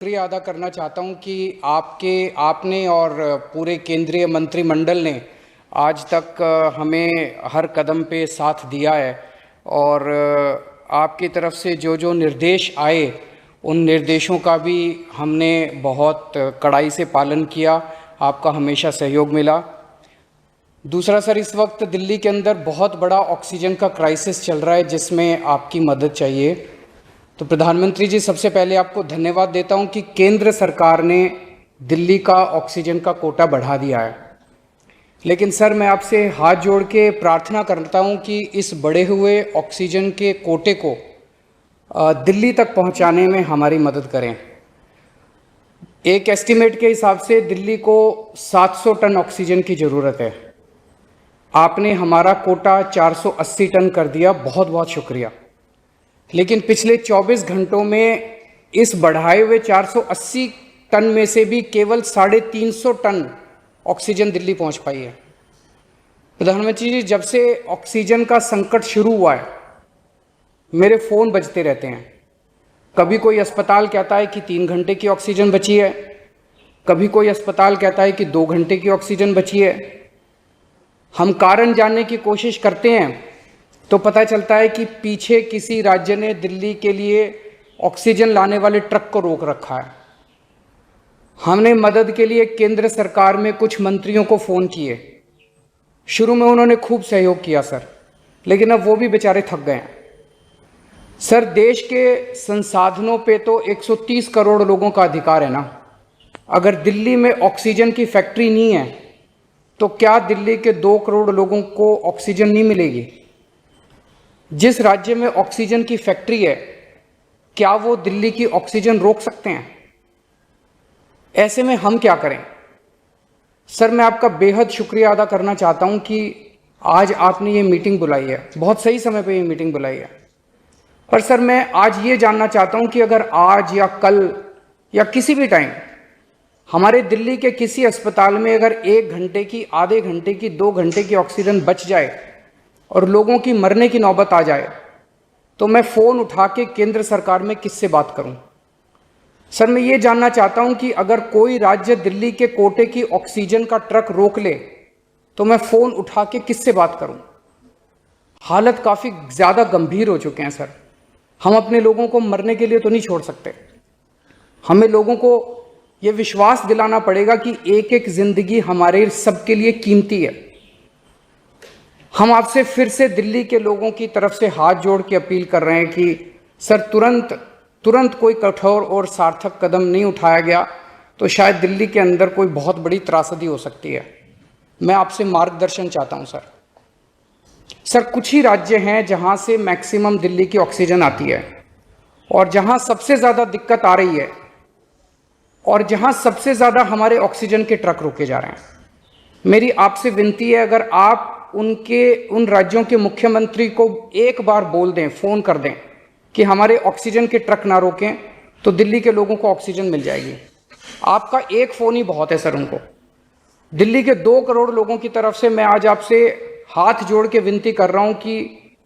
शुक्रिया अदा करना चाहता हूं कि आपने और पूरे केंद्रीय मंत्रिमंडल ने आज तक हमें हर कदम पे साथ दिया है और आपकी तरफ से जो जो निर्देश आए उन निर्देशों का भी हमने बहुत कड़ाई से पालन किया। आपका हमेशा सहयोग मिला। दूसरा सर, इस वक्त दिल्ली के अंदर बहुत बड़ा ऑक्सीजन का क्राइसिस चल रहा है जिसमें आपकी मदद चाहिए। तो प्रधानमंत्री जी, सबसे पहले आपको धन्यवाद देता हूं कि केंद्र सरकार ने दिल्ली का ऑक्सीजन का कोटा बढ़ा दिया है। लेकिन सर, मैं आपसे हाथ जोड़ के प्रार्थना करता हूं कि इस बढ़े हुए ऑक्सीजन के कोटे को दिल्ली तक पहुंचाने में हमारी मदद करें। एक एस्टीमेट के हिसाब से दिल्ली को 700 टन ऑक्सीजन की ज़रूरत है। आपने हमारा कोटा 480 टन कर दिया, बहुत बहुत शुक्रिया। लेकिन पिछले 24 घंटों में इस बढ़ाए हुए 480 टन में से भी केवल 350 टन ऑक्सीजन दिल्ली पहुंच पाई है। प्रधानमंत्री जी, जब से ऑक्सीजन का संकट शुरू हुआ है मेरे फ़ोन बजते रहते हैं। कभी कोई अस्पताल कहता है कि 3 घंटे की ऑक्सीजन बची है, कभी कोई अस्पताल कहता है कि 2 घंटे की ऑक्सीजन बची है। हम कारण जानने की कोशिश करते हैं तो पता चलता है कि पीछे किसी राज्य ने दिल्ली के लिए ऑक्सीजन लाने वाले ट्रक को रोक रखा है। हमने मदद के लिए केंद्र सरकार में कुछ मंत्रियों को फ़ोन किए। शुरू में उन्होंने खूब सहयोग किया सर, लेकिन अब वो भी बेचारे थक गए हैं। सर, देश के संसाधनों पे तो 130 करोड़ लोगों का अधिकार है ना। अगर दिल्ली में ऑक्सीजन की फैक्ट्री नहीं है तो क्या दिल्ली के 2 करोड़ लोगों को ऑक्सीजन नहीं मिलेगी? जिस राज्य में ऑक्सीजन की फैक्ट्री है, क्या वो दिल्ली की ऑक्सीजन रोक सकते हैं? ऐसे में हम क्या करें? सर, मैं आपका बेहद शुक्रिया अदा करना चाहता हूं कि आज आपने ये मीटिंग बुलाई है, बहुत सही समय पे ये मीटिंग बुलाई है। पर सर, मैं आज ये जानना चाहता हूं कि अगर आज या कल या किसी भी टाइम हमारे दिल्ली के किसी अस्पताल में अगर 1 घंटे की, आधे घंटे की, 2 घंटे की ऑक्सीजन बच जाए और लोगों की मरने की नौबत आ जाए तो मैं फ़ोन उठा के केंद्र सरकार में किससे बात करूं? सर, मैं ये जानना चाहता हूं कि अगर कोई राज्य दिल्ली के कोटे की ऑक्सीजन का ट्रक रोक ले तो मैं फ़ोन उठा के किससे बात करूं? हालत काफ़ी ज़्यादा गंभीर हो चुके हैं सर। हम अपने लोगों को मरने के लिए तो नहीं छोड़ सकते। हमें लोगों को ये विश्वास दिलाना पड़ेगा कि एक एक जिंदगी हमारे सबके लिए कीमती है। हम आपसे फिर से दिल्ली के लोगों की तरफ से हाथ जोड़ के अपील कर रहे हैं कि सर, तुरंत कोई कठोर और सार्थक कदम नहीं उठाया गया तो शायद दिल्ली के अंदर कोई बहुत बड़ी त्रासदी हो सकती है। मैं आपसे मार्गदर्शन चाहता हूं सर। सर, कुछ ही राज्य हैं जहां से मैक्सिमम दिल्ली की ऑक्सीजन आती है और जहां सबसे ज़्यादा दिक्कत आ रही है और जहां सबसे ज़्यादा हमारे ऑक्सीजन के ट्रक रोके जा रहे हैं। मेरी आपसे विनती है, अगर आप उन राज्यों के मुख्यमंत्री को एक बार बोल दें, फ़ोन कर दें कि हमारे ऑक्सीजन के ट्रक ना रोकें तो दिल्ली के लोगों को ऑक्सीजन मिल जाएगी। आपका एक फ़ोन ही बहुत है सर उनको। दिल्ली के 2 करोड़ लोगों की तरफ से मैं आज आपसे हाथ जोड़ के विनती कर रहा हूं कि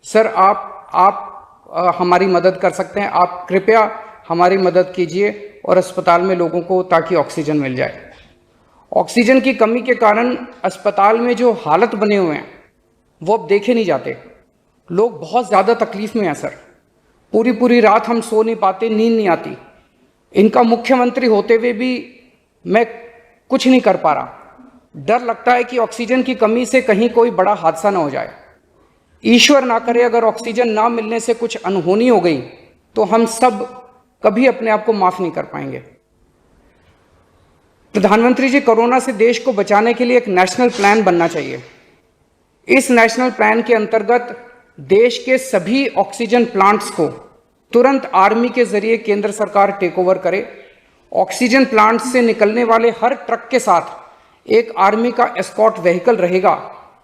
सर, आप हमारी मदद कर सकते हैं। आप कृपया हमारी मदद कीजिए और अस्पताल में लोगों को ताकि ऑक्सीजन मिल जाए। ऑक्सीजन की कमी के कारण अस्पताल में जो हालत बने हुए हैं वो अब देखे नहीं जाते। लोग बहुत ज़्यादा तकलीफ में हैं सर। पूरी रात हम सो नहीं पाते, नींद नहीं आती। इनका मुख्यमंत्री होते हुए भी मैं कुछ नहीं कर पा रहा। डर लगता है कि ऑक्सीजन की कमी से कहीं कोई बड़ा हादसा ना हो जाए। ईश्वर ना करे, अगर ऑक्सीजन ना मिलने से कुछ अनहोनी हो गई तो हम सब कभी अपने आप को माफ़ नहीं कर पाएंगे। प्रधानमंत्री जी, कोरोना से देश को बचाने के लिए एक नेशनल प्लान बनना चाहिए। इस नेशनल प्लान के अंतर्गत देश के सभी ऑक्सीजन प्लांट्स को तुरंत आर्मी के जरिए केंद्र सरकार टेक ओवर करे। ऑक्सीजन प्लांट से निकलने वाले हर ट्रक के साथ एक आर्मी का एस्कॉर्ट व्हीकल रहेगा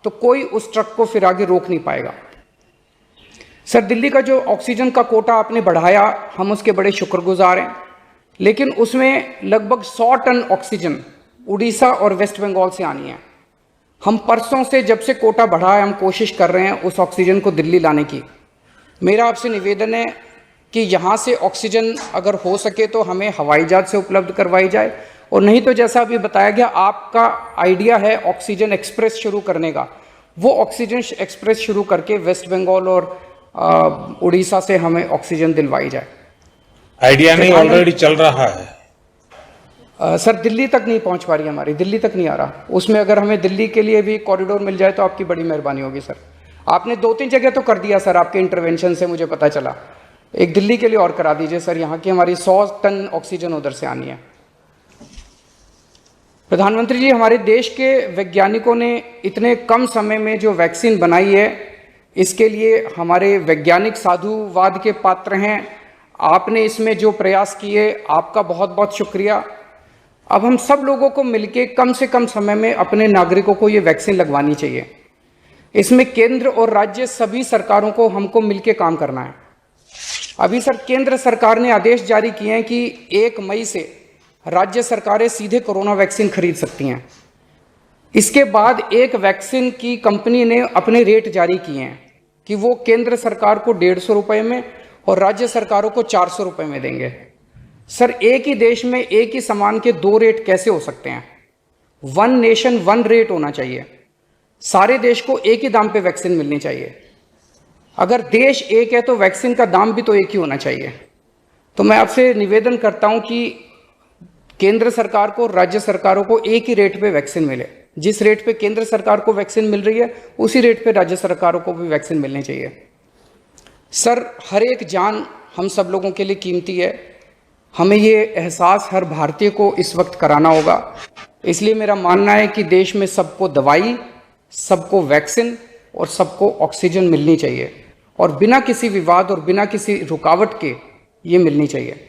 तो कोई उस ट्रक को फिर आगे रोक नहीं पाएगा। सर, दिल्ली का जो ऑक्सीजन का कोटा आपने बढ़ाया, हम उसके बड़े शुक्रगुजार हैं। लेकिन उसमें लगभग 100 टन ऑक्सीजन उड़ीसा और वेस्ट बंगाल से आनी है। हम परसों से, जब से कोटा बढ़ा है, हम कोशिश कर रहे हैं उस ऑक्सीजन को दिल्ली लाने की। मेरा आपसे निवेदन है कि यहाँ से ऑक्सीजन अगर हो सके तो हमें हवाई जहाज से उपलब्ध करवाई जाए, और नहीं तो जैसा अभी बताया गया आपका आइडिया है ऑक्सीजन एक्सप्रेस शुरू करने का, वो ऑक्सीजन एक्सप्रेस शुरू करके वेस्ट बंगाल और उड़ीसा से हमें ऑक्सीजन दिलवाई जाए। आइडिया नहीं, ऑलरेडी चल रहा है। सर दिल्ली तक नहीं पहुंच पा रही हमारी, दिल्ली तक नहीं आ रहा। उसमें अगर हमें दिल्ली के लिए भी कॉरिडोर मिल जाए तो आपकी बड़ी मेहरबानी होगी सर। आपने 2-3 जगह तो कर दिया सर, आपके इंटरवेंशन से मुझे पता चला। एक दिल्ली के लिए और करा दीजिए सर, यहाँ की हमारी 100 टन ऑक्सीजन उधर से आनी है। प्रधानमंत्री जी, हमारे देश के वैज्ञानिकों ने इतने कम समय में जो वैक्सीन बनाई है, इसके लिए हमारे वैज्ञानिक साधुवाद के पात्र हैं। आपने इसमें जो प्रयास किए, आपका बहुत बहुत शुक्रिया। अब हम सब लोगों को मिलके कम से कम समय में अपने नागरिकों को ये वैक्सीन लगवानी चाहिए। इसमें केंद्र और राज्य सभी सरकारों को हमको मिलके काम करना है। अभी सर केंद्र सरकार ने आदेश जारी किए हैं कि 1 मई से राज्य सरकारें सीधे कोरोना वैक्सीन खरीद सकती हैं। इसके बाद एक वैक्सीन की कंपनी ने अपने रेट जारी किए हैं कि वो केंद्र सरकार को 150 रुपये में और राज्य सरकारों को 400 रुपये में देंगे। सर एक ही देश में एक ही सामान के 2 रेट कैसे हो सकते हैं? 1 नेशन 1 रेट होना चाहिए। सारे देश को एक ही दाम पे वैक्सीन मिलनी चाहिए। अगर देश एक है तो वैक्सीन का दाम भी तो एक ही होना चाहिए। तो मैं आपसे निवेदन करता हूं कि केंद्र सरकार को, राज्य सरकारों को एक ही रेट पे वैक्सीन मिले। जिस रेट पे केंद्र सरकार को वैक्सीन मिल रही है, उसी रेट पे राज्य सरकारों को भी वैक्सीन मिलनी चाहिए। सर हर एक जान हम सब लोगों के लिए कीमती है। हमें ये एहसास हर भारतीय को इस वक्त कराना होगा। इसलिए मेरा मानना है कि देश में सबको दवाई, सबको वैक्सीन और सबको ऑक्सीजन मिलनी चाहिए, और बिना किसी विवाद और बिना किसी रुकावट के ये मिलनी चाहिए।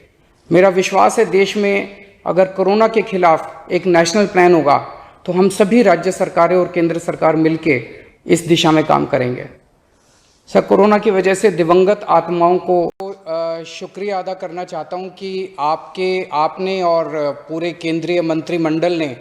मेरा विश्वास है देश में अगर कोरोना के खिलाफ एक नेशनल प्लान होगा तो हम सभी राज्य सरकारें और केंद्र सरकार मिलके इस दिशा में काम करेंगे। सर कोरोना की वजह से दिवंगत आत्माओं को शुक्रिया अदा करना चाहता हूं कि आपने और पूरे केंद्रीय मंत्रिमंडल ने